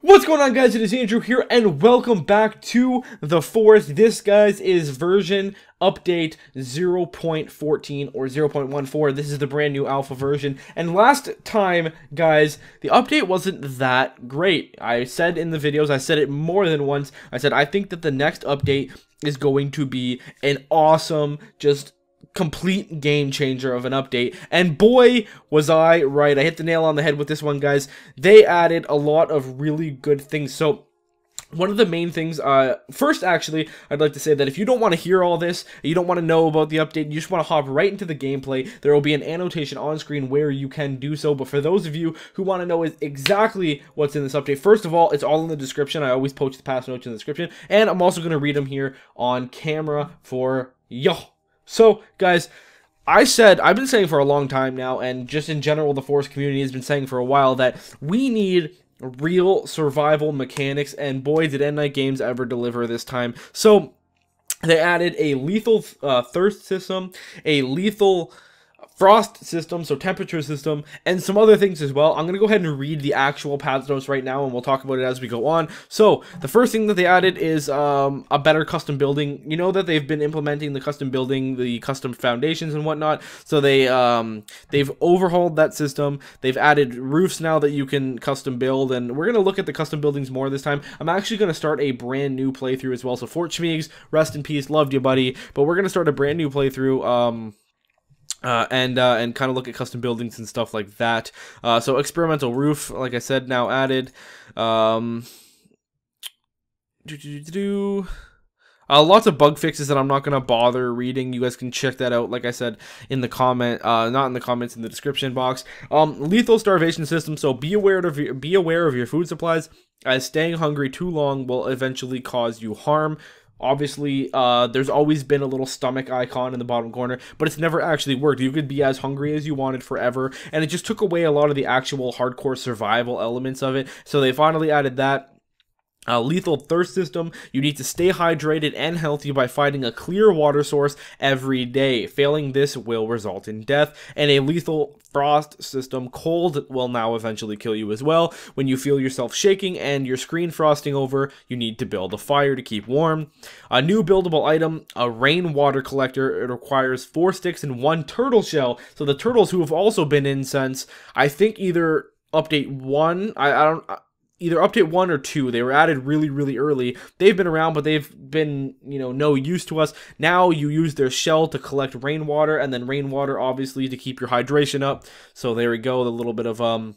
What's going on, guys? It is Andrew here, and welcome back to the fourth. This, guys, is version update 0.14 or 0.14. This is the brand new alpha version. And last time, guys, the update wasn't that great. I said in the videos, I said it more than once. I said I think that the next update is going to be an awesome, just complete game changer of an update, and boy was I right. I hit the nail on the head with this one, guys. They added a lot of really good things. So one of the main things, first, actually, I'd like to say that if you don't want to hear all this, you don't want to know about the update, you just want to hop right into the gameplay, there will be an annotation on screen where you can do so. But for those of you who want to know exactly what's in this update, first of all, it's all in the description. I always post the past notes in the description, and I'm also going to read them here on camera for you. So, guys, I've been saying for a long time now, and just in general, the Force community has been saying for a while, that we need real survival mechanics, and boy, did End Night Games ever deliver this time. So, they added a lethal thirst system, a lethal frost system, so temperature system, and some other things as well. I'm going to go ahead and read the actual patch notes right now, and we'll talk about it as we go on. So, the first thing that they added is a better custom building. You know that they've been implementing the custom building, the custom foundations and whatnot, so they've overhauled that system. They've added roofs now that you can custom build, and we're going to look at the custom buildings more this time. I'm actually going to start a brand new playthrough as well, so Fort Schmiegs, rest in peace, loved you, buddy, but we're going to start a brand new playthrough, and kind of look at custom buildings and stuff like that. So experimental roof, like I said, now added. Lots of bug fixes that I'm not going to bother reading. You guys can check that out, like I said, in the comment, not in the comments, in the description box. Lethal starvation system, so be aware of your food supplies, as staying hungry too long will eventually cause you harm. Obviously, there's always been a little stomach icon in the bottom corner, but it's never actually worked. You could be as hungry as you wanted forever, and it just took away a lot of the actual hardcore survival elements of it. So they finally added that. Lethal thirst system, you need to stay hydrated and healthy by finding a clear water source every day. Failing this will result in death. And a lethal frost system, cold will now eventually kill you as well. When you feel yourself shaking and your screen frosting over, you need to build a fire to keep warm. A new buildable item, a rainwater collector. It requires 4 sticks and 1 turtle shell. So the turtles, who have also been in since, I think, either update 1, either update 1 or 2. They were added really early. They've been around, but they've been, no use to us. Now you use their shell to collect rainwater, and then rainwater, obviously, to keep your hydration up. So there we go, the little bit of, so,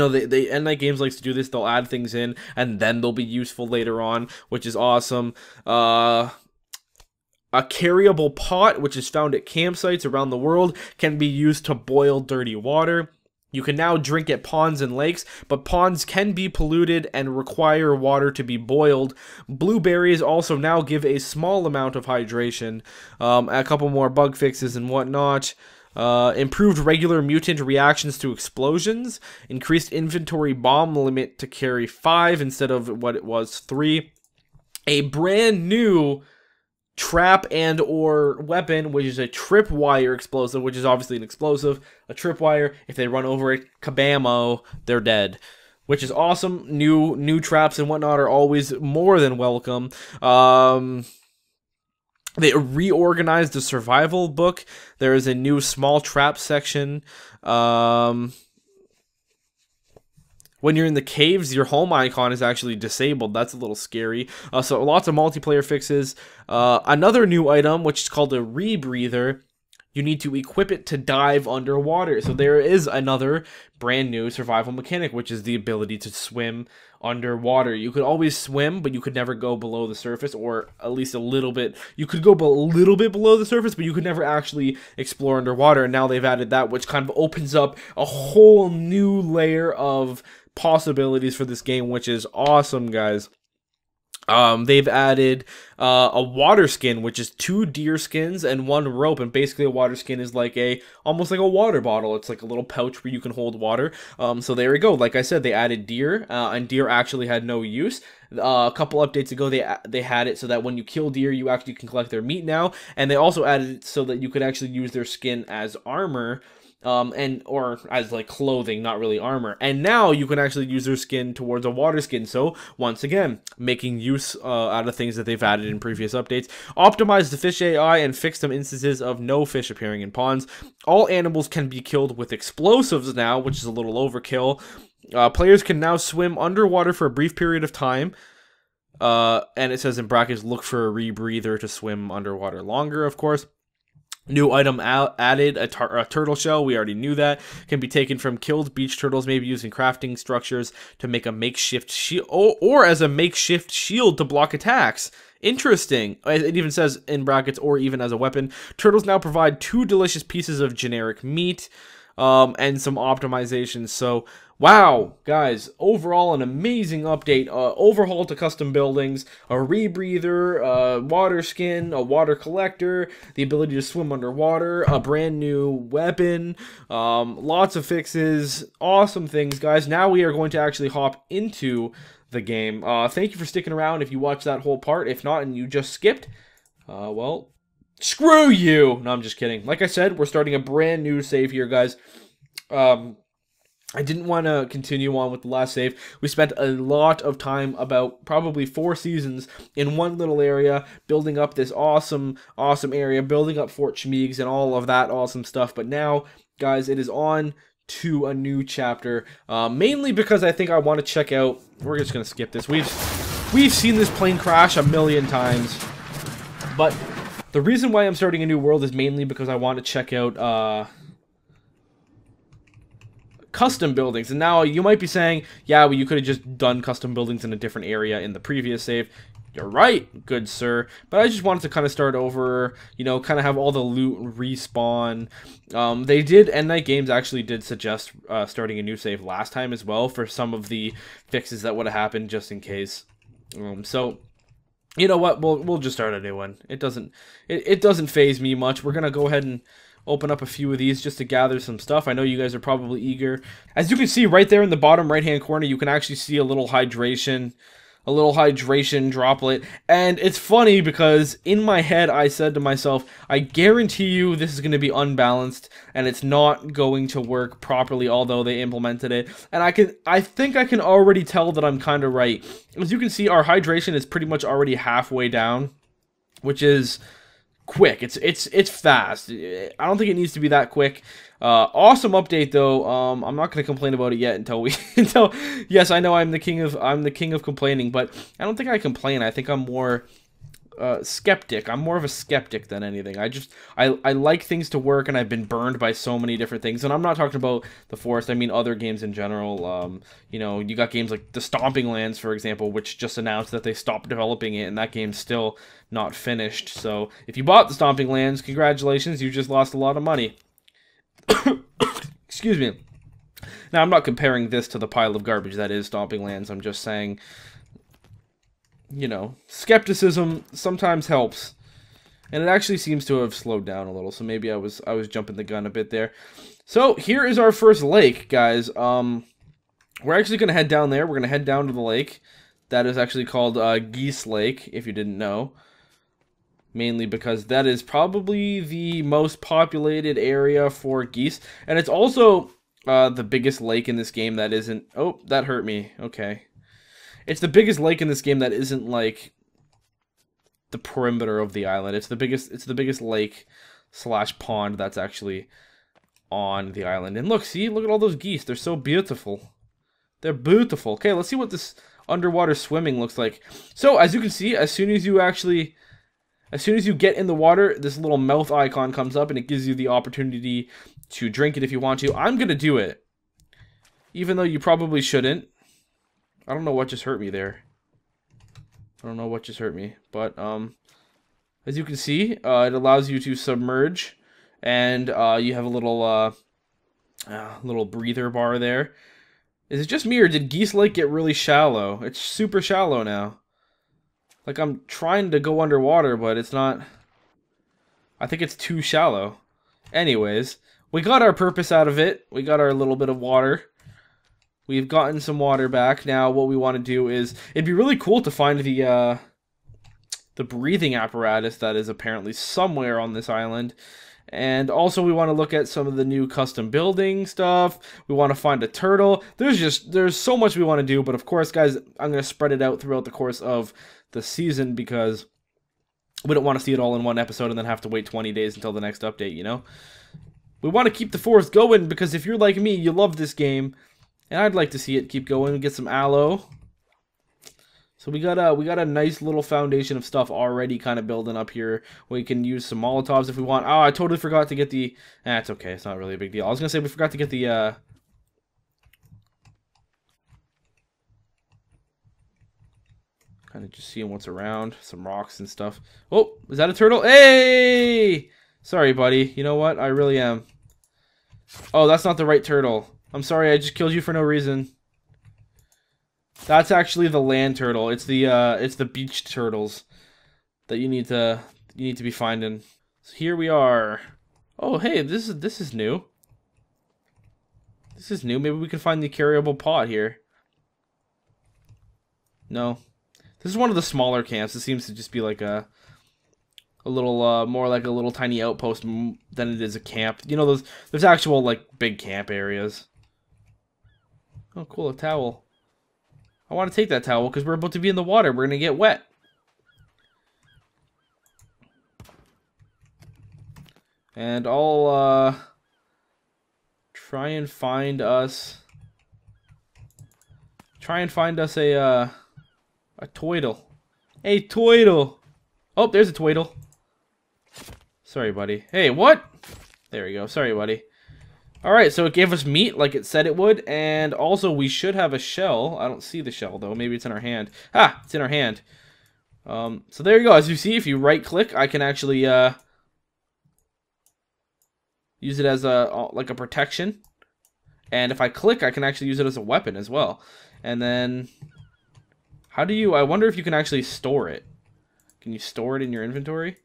they End Night Games likes to do this. They'll add things in, and then they'll be useful later on, which is awesome. A carryable pot, which is found at campsites around the world, can be used to boil dirty water. You can now drink at ponds and lakes, but ponds can be polluted and require water to be boiled. Blueberries also now give a small amount of hydration. A couple more bug fixes and whatnot. Improved regular mutant reactions to explosions. Increased inventory bomb limit to carry 5 instead of what it was 3. A brand new trap and or weapon, which is a tripwire explosive, which is obviously an explosive. A tripwire, if they run over it, kabamo, they're dead, which is awesome. New traps and whatnot are always more than welcome. They reorganized the survival book. There is a new small trap section. When you're in the caves, your home icon is actually disabled. That's a little scary. So lots of multiplayer fixes. Another new item, which is called a rebreather. You need to equip it to dive underwater. So there is another brand new survival mechanic, which is the ability to swim underwater. You could always swim, but you could never go below the surface, or at least a little bit. You could go a little bit below the surface, but you could never actually explore underwater. And now they've added that, which kind of opens up a whole new layer of possibilities for this game, which is awesome, guys. They've added a water skin, which is 2 deer skins and 1 rope, and basically a water skin is like almost like a water bottle. It's like a little pouch where you can hold water. So there we go. Like I said, they added deer, and deer actually had no use. A couple updates ago, they had it so that when you kill deer, you actually can collect their meat now, and they also added it so that you could actually use their skin as armor. and or as like clothing, not really armor. And now you can actually use their skin towards a water skin. So once again, making use out of things that they've added in previous updates. Optimize the fish AI and fix some instances of no fish appearing in ponds. All animals can be killed with explosives now, which is a little overkill. Players can now swim underwater for a brief period of time. And it says in brackets, look for a rebreather to swim underwater longer, of course. New item added, a turtle shell. We already knew that. Can be taken from killed beach turtles, maybe using crafting structures to make a makeshift shield, or as a makeshift shield to block attacks. Interesting. It even says in brackets, or even as a weapon. Turtles now provide 2 delicious pieces of generic meat, and some optimizations. So, wow, guys, overall an amazing update. Overhaul to custom buildings, a rebreather, water skin, a water collector, the ability to swim underwater, a brand new weapon, lots of fixes, awesome things, guys. Now we are going to actually hop into the game. Thank you for sticking around if you watched that whole part. If not and you just skipped, well, screw you! No, I'm just kidding. Like I said, we're starting a brand new save here, guys. I didn't want to continue on with the last save. We spent a lot of time, about probably 4 seasons, in one little area, building up this awesome area, building up Fort Schmiegs and all of that awesome stuff. But now, guys, it is on to a new chapter, mainly because I think I want to check out, we're just going to skip this. We've seen this plane crash a million times, but the reason why I'm starting a new world is mainly because I want to check out, custom buildings. And now you might be saying, yeah, well, you could have just done custom buildings in a different area in the previous save. You're right, good sir. But I just wanted to kind of start over, you know, kind of have all the loot respawn. They did, End Night Games actually did suggest starting a new save last time as well for some of the fixes that would have happened just in case. So, you know what, we'll just start a new one. It doesn't faze me much. We're gonna go ahead and open up a few of these just to gather some stuff. I know you guys are probably eager. As you can see right there in the bottom right hand corner, you can actually see a little hydration droplet. And it's funny because in my head I said to myself, I guarantee you this is going to be unbalanced and it's not going to work properly, although they implemented it. And I think I can already tell that I'm kind of right. As you can see, our hydration is pretty much already halfway down, which is quick. It's fast. I don't think it needs to be that quick. Awesome update though. I'm not going to complain about it yet until yes, I know I'm the king of complaining, but I don't think I complain. I think I'm more skeptic. I'm more of a skeptic than anything. I like things to work, and I've been burned by so many different things. And I'm not talking about the Forest. I mean other games in general. You know, you got games like the Stomping Lands, for example, which just announced that they stopped developing it, and that game's still not finished. So if you bought the Stomping Lands, congratulations, you just lost a lot of money. Excuse me. Now, I'm not comparing this to the pile of garbage that is Stomping Lands. I'm just saying, you know, skepticism sometimes helps. And it actually seems to have slowed down a little, so maybe I was jumping the gun a bit there. So, here is our first lake, guys. We're actually going to head down there. We're going to head down to the lake. That is actually called Geese Lake, if you didn't know. Mainly because that is probably the most populated area for geese. And it's also the biggest lake in this game that isn't... Oh, that hurt me. Okay. It's the biggest lake in this game that isn't, like, the perimeter of the island. It's the biggest lake / pond that's actually on the island. And look, see? Look at all those geese. They're so beautiful. They're beautiful. Okay, let's see what this underwater swimming looks like. So, as you can see, as soon as you get in the water, this little mouth icon comes up and it gives you the opportunity to drink it if you want to. I'm going to do it. Even though you probably shouldn't. I don't know what just hurt me there. I don't know what just hurt me. But, as you can see, it allows you to submerge. And you have a little breather bar there. Is it just me or did Geese Lake get really shallow? It's super shallow now. Like, I'm trying to go underwater, but it's not... I think it's too shallow. Anyways, we got our purpose out of it. We got our little bit of water. We've gotten some water back. Now, what we want to do is... It'd be really cool to find the breathing apparatus that is apparently somewhere on this island. And also we want to look at some of the new custom building stuff. We want to find a turtle. There's so much we want to do, but of course, guys, I'm going to spread it out throughout the course of the season because we don't want to see it all in one episode and then have to wait 20 days until the next update, you know? We want to keep the forest going because if you're like me, you love this game, and I'd like to see it keep going and get some aloe. So we got a nice little foundation of stuff already kind of building up here. We can use some Molotovs if we want. Oh, I totally forgot to get the... it's okay. It's not really a big deal. I was going to say we forgot to get the... kind of just seeing what's around. Some rocks and stuff. Oh, is that a turtle? Hey! Sorry, buddy. You know what? I really am. Oh, that's not the right turtle. I'm sorry. I just killed you for no reason. That's actually the land turtle. It's the beach turtles that you need to be finding. So here we are. Oh, hey, this is new. This is new. Maybe we can find the carryable pot here. No. This is one of the smaller camps. It seems to just be like a little more like a little tiny outpost than it is a camp. You know, there's actual like big camp areas. Oh, cool, a towel. I want to take that towel because we're about to be in the water. We're going to get wet. And I'll try and find us a toidle. A toidle. Oh, there's a toidle. Sorry, buddy. Hey, what? There we go. Sorry, buddy. Alright, so it gave us meat like it said it would, and also we should have a shell. I don't see the shell, though. Maybe it's in our hand. Ah, it's in our hand. So there you go. As you see, if you right-click, I can actually use it as like a protection. And if I click, I can actually use it as a weapon as well. And then, how do you... I wonder if you can actually store it. Can you store it in your inventory?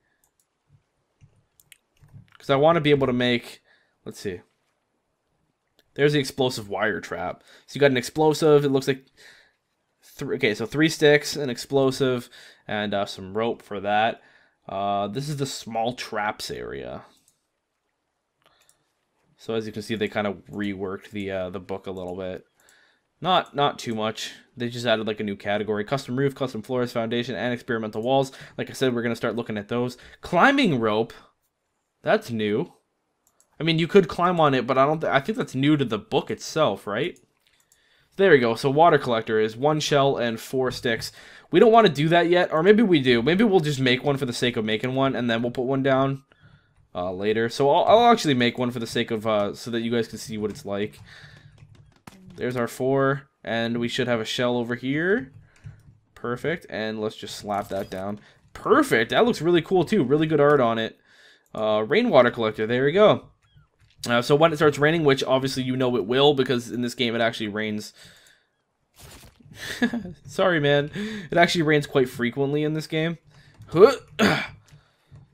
Because I want to be able to make... Let's see. There's the explosive wire trap. So you got an explosive. It looks like... Okay, so 3 sticks, an explosive, and some rope for that. This is the small traps area. So as you can see, they kind of reworked the book a little bit. Not too much. They just added like a new category. Custom roof, custom floors, foundation, and experimental walls. Like I said, we're going to start looking at those. Climbing rope. That's new. I mean, you could climb on it, but I think that's new to the book itself, right? There we go. So water collector is 1 shell and 4 sticks. We don't want to do that yet, or maybe we do. Maybe we'll just make one for the sake of making one, and then we'll put one down later. So I'll actually make one for the sake of so that you guys can see what it's like. There's our 4, and we should have a shell over here. Perfect, and let's just slap that down. Perfect. That looks really cool too. Really good art on it. Rainwater collector. There we go. So when it starts raining, which obviously you know it will, because in this game it actually rains. Sorry, man. It actually rains quite frequently in this game.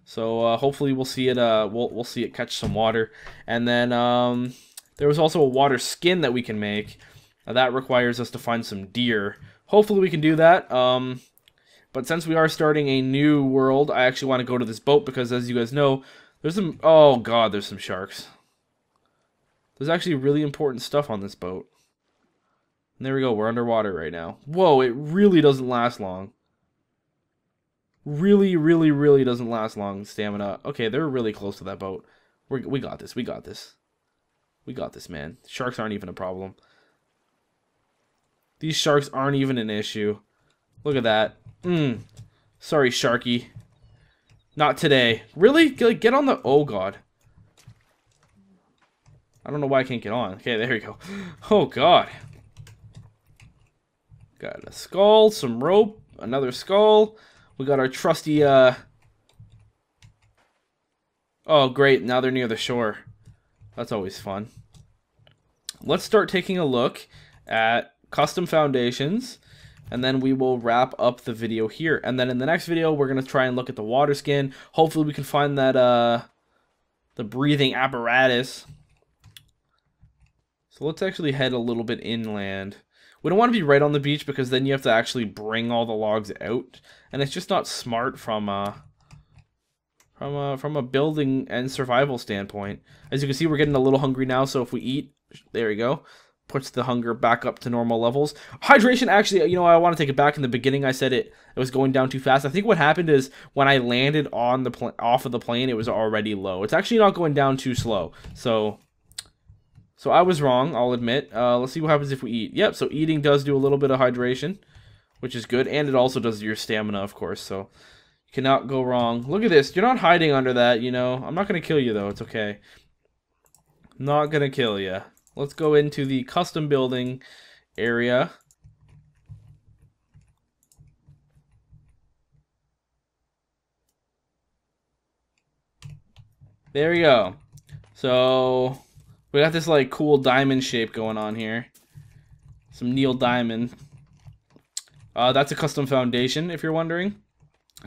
So hopefully we'll see it. We'll see it catch some water, and then there was also a water skin that we can make. That requires us to find some deer. Hopefully we can do that. But since we are starting a new world, I actually want to go to this boat because, as you guys know, there's some. Oh God, there's some sharks. There's actually really important stuff on this boat. And there we go. We're underwater right now. Whoa, it really doesn't last long. Really, really, really doesn't last long, stamina. Okay, they're really close to that boat. We got this. We got this. We got this, man. Sharks aren't even a problem. These sharks aren't even an issue. Look at that. Sorry, Sharky. Not today. Really? Get on the... Oh, God. I don't know why I can't get on. Okay, there you go. Oh, God. Got a skull, some rope, another skull. We got our trusty, Oh, great. Now they're near the shore. That's always fun. Let's start taking a look at custom foundations, and then we will wrap up the video here. And then in the next video, we're going to try and look at the water skin. Hopefully we can find that, the breathing apparatus. So let's actually head a little bit inland. We don't want to be right on the beach because then you have to actually bring all the logs out. And it's just not smart from from a building and survival standpoint. As you can see, we're getting a little hungry now, so if we eat, there we go, puts the hunger back up to normal levels. Hydration, actually, you know, I want to take it back. In the beginning, I said it was going down too fast. I think what happened is when I landed on the off of the plane, it was already low. It's actually not going down too slow. So I was wrong, I'll admit. Let's see what happens if we eat. Yep, so eating does do a little bit of hydration, which is good, and it also does your stamina, of course, so cannot go wrong. Look at this. You're not hiding under that, you know. I'm not going to kill you, though. It's okay. Not going to kill you. Let's go into the custom building area. There we go. So we got this, like, cool diamond shape going on here. Some Neil Diamond. That's a custom foundation, if you're wondering.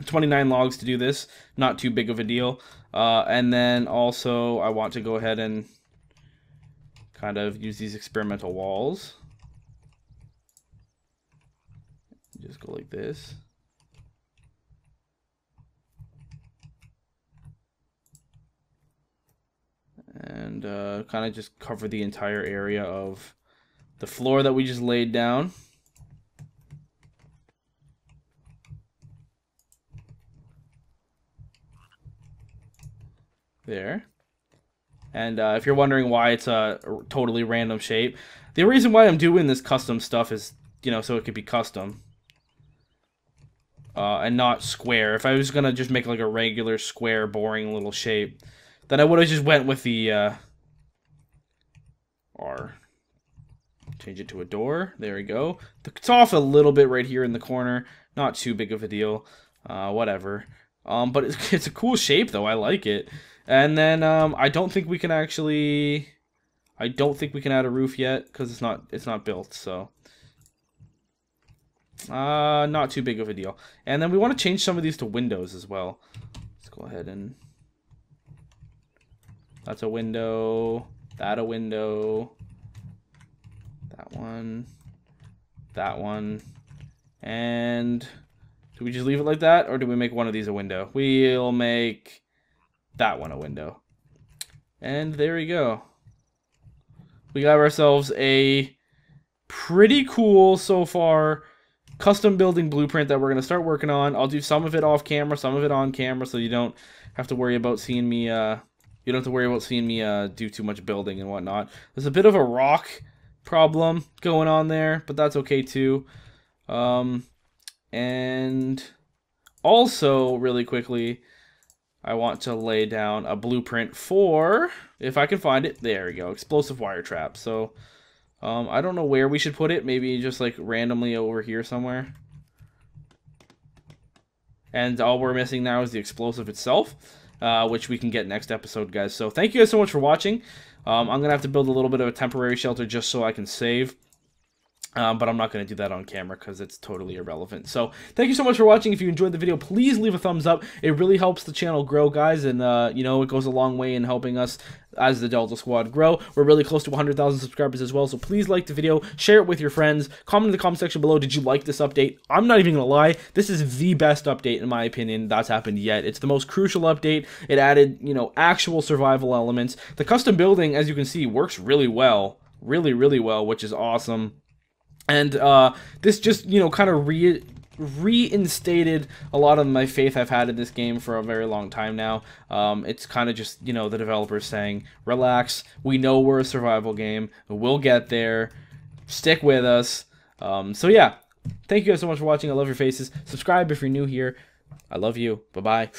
29 logs to do this, not too big of a deal. And then also I want to go ahead and kind of use these experimental walls. Just go like this. And kind of just cover the entire area of the floor that we just laid down. There. And if you're wondering why it's a totally random shape, the reason why I'm doing this custom stuff is, you know, so it could be custom. And not square. If I was going to just make like a regular square boring little shape, then I would have just went with the R. Change it to a door. There we go. It's off a little bit right here in the corner. Not too big of a deal. Whatever. But it's a cool shape though. I like it. And then I don't think we can actually. I don't think we can add a roof yet because it's not built. So not too big of a deal. And then we want to change some of these to windows as well. Let's go ahead and. That's a window. That a window. That one. That one. And do we just leave it like that, or do we make one of these a window? We'll make that one a window. And there we go. We got ourselves a pretty cool, so far, custom building blueprint that we're going to start working on. I'll do some of it off camera, some of it on camera, so you don't have to worry about seeing me, do too much building and whatnot. There's a bit of a rock problem going on there, but that's okay too. And also, really quickly, I want to lay down a blueprint for, if I can find it, there we go, explosive wire trap. So, I don't know where we should put it, maybe just like randomly over here somewhere. And all we're missing now is the explosive itself, which we can get next episode, guys. So thank you guys so much for watching. I'm going to have to build a little bit of a temporary shelter just so I can save. But I'm not going to do that on camera because it's totally irrelevant. So thank you so much for watching. If you enjoyed the video, please leave a thumbs up. It really helps the channel grow, guys. And, you know, it goes a long way in helping us as the Delta Squad grow. We're really close to 100,000 subscribers as well. So please like the video, share it with your friends, comment in the comment section below. Did you like this update? I'm not even going to lie. This is the best update, in my opinion, that's happened yet. It's the most crucial update. It added, you know, actual survival elements. The custom building, as you can see, works really well. Really, really well, which is awesome. And this just, you know, kind of reinstated a lot of my faith I've had in this game for a very long time now. It's kind of just, you know, the developers saying, relax, we know we're a survival game, we'll get there, stick with us. So yeah, thank you guys so much for watching. I love your faces. Subscribe if you're new here. I love you. Bye-bye.